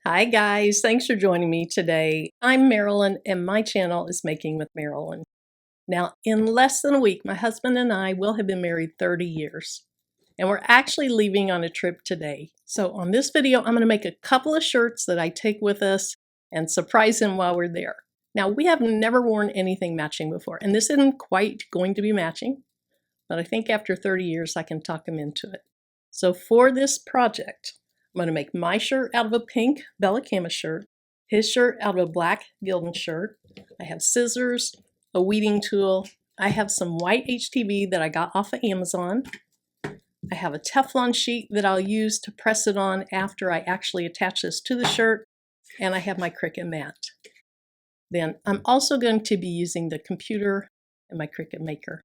Hi guys, thanks for joining me today. I'm Marilyn and my channel is Making with Marilyn. Now, in less than a week, my husband and I will have been married 30 years. And we're actually leaving on a trip today. So on this video, I'm going to make a couple of shirts that I take with us and surprise him while we're there. Now, we have never worn anything matching before, and this isn't quite going to be matching, but I think after 30 years, I can talk him into it. So for this project, I'm going to make my shirt out of a pink Bella Canvas shirt, his shirt out of a black Gildan shirt. I have scissors, a weeding tool. I have some white HTV that I got off of Amazon. I have a Teflon sheet that I'll use to press it on after I actually attach this to the shirt. And I have my Cricut mat. Then I'm also going to be using the computer and my Cricut Maker.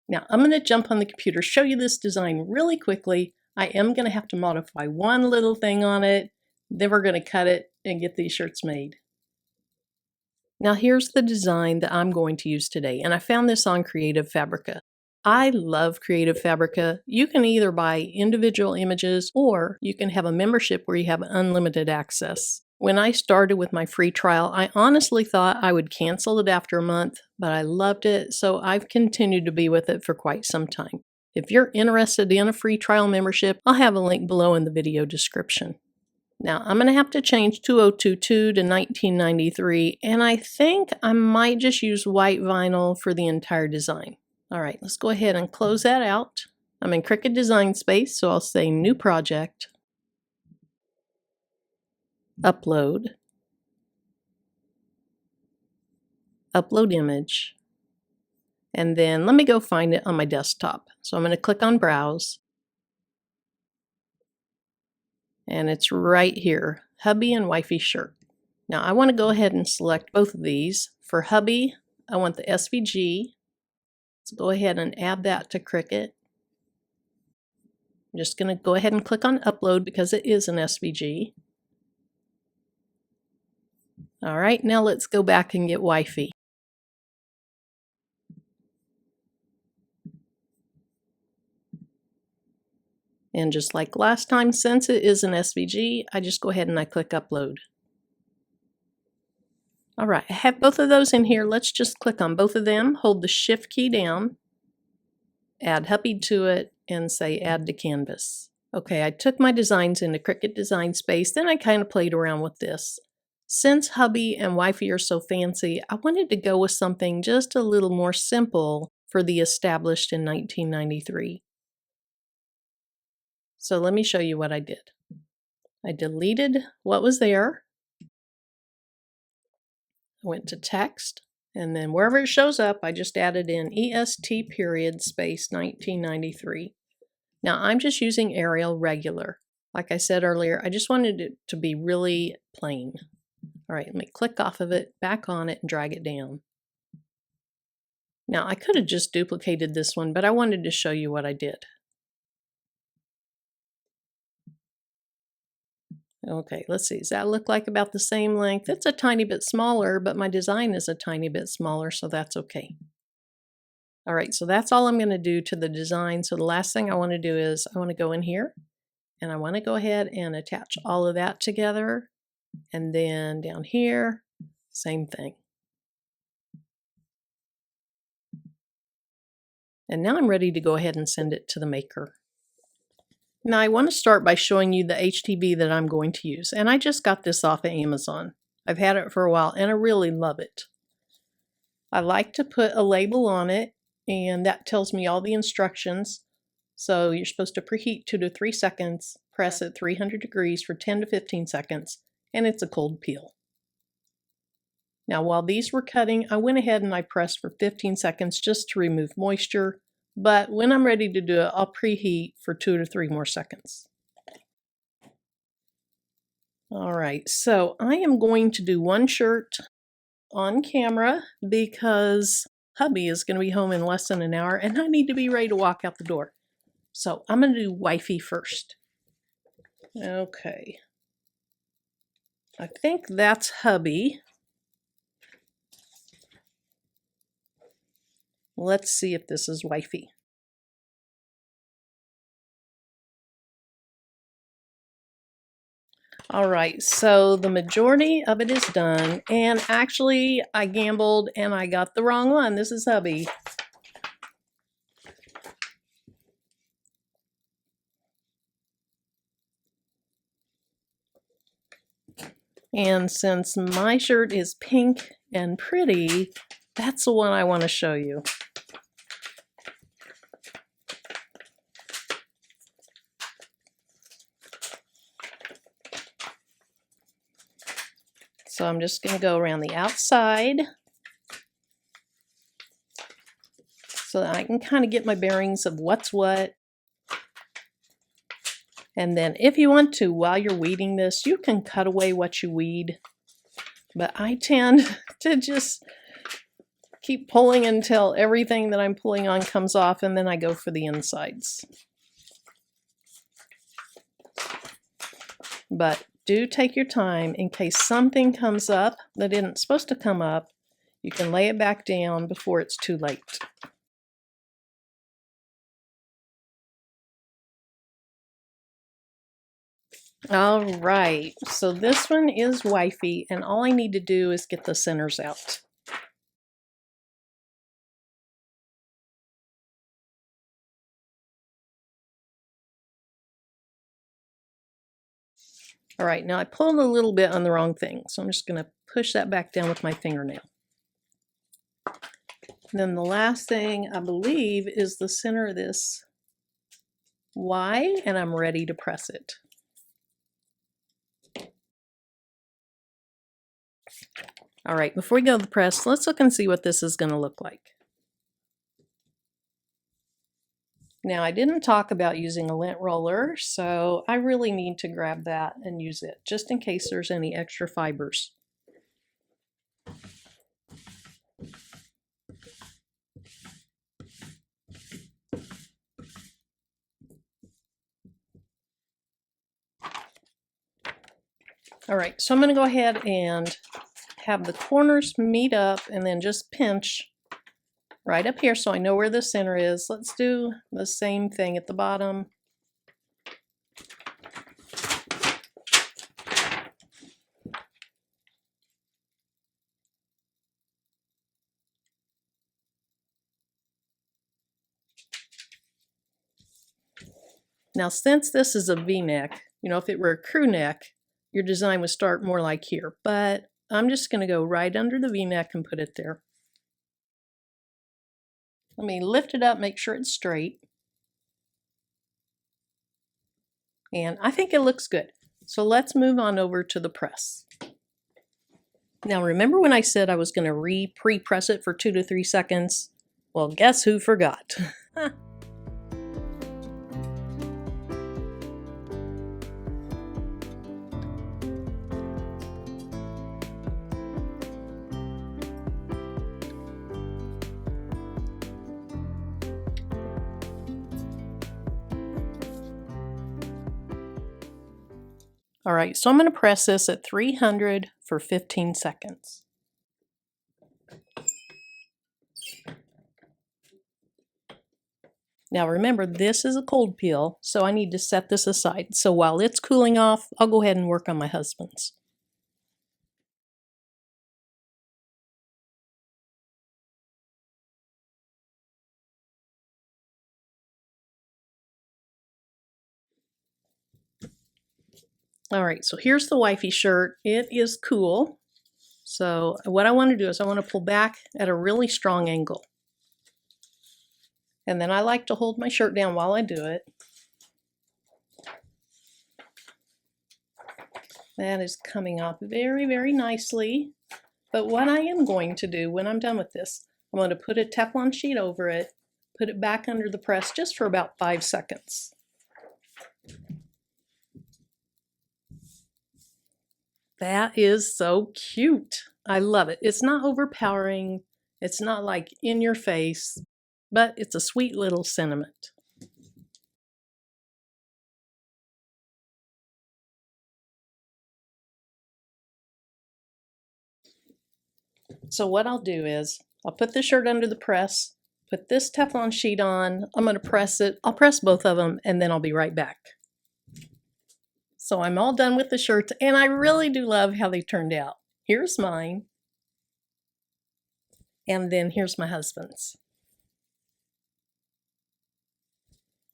Now I'm going to jump on the computer, show you this design really quickly. I am going to have to modify one little thing on it, then we're going to cut it and get these shirts made. Now here's the design that I'm going to use today, and I found this on Creative Fabrica. I love Creative Fabrica. You can either buy individual images or you can have a membership where you have unlimited access. When I started with my free trial, I honestly thought I would cancel it after a month, but I loved it, so I've continued to be with it for quite some time. If you're interested in a free trial membership, I'll have a link below in the video description. Now, I'm going to have to change 2022 to 1993, and I think I might just use white vinyl for the entire design. All right, let's go ahead and close that out. I'm in Cricut Design Space, so I'll say New Project, Upload, Upload Image, and then let me go find it on my desktop. So I'm going to click on Browse, and it's right here, Hubby and Wifey Shirt. Now I want to go ahead and select both of these. For Hubby, I want the SVG. Let's go ahead and add that to Cricut. I'm just going to go ahead and click on Upload because it is an SVG. All right, now let's go back and get Wifey. And just like last time, since it is an SVG, I just go ahead and I click Upload. All right, I have both of those in here. Let's just click on both of them, hold the Shift key down, add Hubby to it, and say Add to Canvas. Okay, I took my designs into Cricut Design Space, then I kind of played around with this. Since Hubby and Wifey are so fancy, I wanted to go with something just a little more simple for the established in 1993. So let me show you what I did. I deleted what was there. I went to text, and then wherever it shows up, I just added in EST period space 1993. Now I'm just using Arial regular. Like I said earlier, I just wanted it to be really plain. All right, let me click off of it, back on it, and drag it down. Now I could have just duplicated this one, but I wanted to show you what I did. Okay, let's see. Does that look like about the same length? It's a tiny bit smaller, but my design is a tiny bit smaller, so that's okay. All right, so that's all I'm going to do to the design. So the last thing I want to do is I want to go in here, and I want to go ahead and attach all of that together. And then down here, same thing. And now I'm ready to go ahead and send it to the maker. Now I want to start by showing you the HTV that I'm going to use, and I just got this off of Amazon. I've had it for a while and I really love it. I like to put a label on it, and that tells me all the instructions. So you're supposed to preheat 2 to 3 seconds, press at 300 degrees for 10 to 15 seconds, and it's a cold peel. Now while these were cutting, I went ahead and I pressed for 15 seconds just to remove moisture. But when I'm ready to do it, I'll preheat for 2 to 3 more seconds. All right, so I am going to do one shirt on camera because Hubby is going to be home in less than an hour and I need to be ready to walk out the door. So I'm going to do Wifey first. Okay. I think that's Hubby. Let's see if this is Wifey. All right, so the majority of it is done, and actually I gambled and I got the wrong one. This is hubby. And since my shirt is pink and pretty, that's the one I want to show you. So I'm just going to go around the outside so that I can kind of get my bearings of what's what. And then if you want to, while you're weeding this, you can cut away what you weed. But I tend to just keep pulling until everything that I'm pulling on comes off, and then I go for the insides. But do take your time in case something comes up that isn't supposed to come up. You can lay it back down before it's too late. All right, so this one is wifey, and all I need to do is get the centers out. All right, now I pulled a little bit on the wrong thing, so I'm just going to push that back down with my fingernail. And then the last thing, I believe, is the center of this Y, and I'm ready to press it. All right, before we go to the press, let's look and see what this is going to look like. Now, I didn't talk about using a lint roller, so I really need to grab that and use it, just in case there's any extra fibers. All right, so I'm going to go ahead and have the corners meet up and then just pinch right up here so I know where the center is. Let's do the same thing at the bottom. Now, since this is a V-neck, you know, if it were a crew neck, your design would start more like here, but I'm just going to go right under the V-neck and put it there. Let me lift it up, make sure it's straight. And I think it looks good. So let's move on over to the press. Now, remember when I said I was going to pre-press it for 2 to 3 seconds? Well, guess who forgot? All right, so I'm going to press this at 300 for 15 seconds. Now remember, this is a cold peel, so I need to set this aside. So while it's cooling off, I'll go ahead and work on my husband's. All right, so here's the wifey shirt. It is cool. So what I want to do is I want to pull back at a really strong angle. And then I like to hold my shirt down while I do it. That is coming off very, very nicely. But what I am going to do when I'm done with this, I'm going to put a Teflon sheet over it, put it back under the press just for about 5 seconds. That is so cute. I love it. It's not overpowering. It's not like in your face, but it's a sweet little sentiment. So what I'll do is I'll put the shirt under the press, put this Teflon sheet on. I'm going to press it. I'll press both of them and then I'll be right back. So I'm all done with the shirts, and I really do love how they turned out. Here's mine, and then here's my husband's.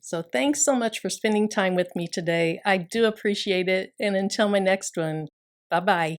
So thanks so much for spending time with me today. I do appreciate it, and until my next one, bye-bye.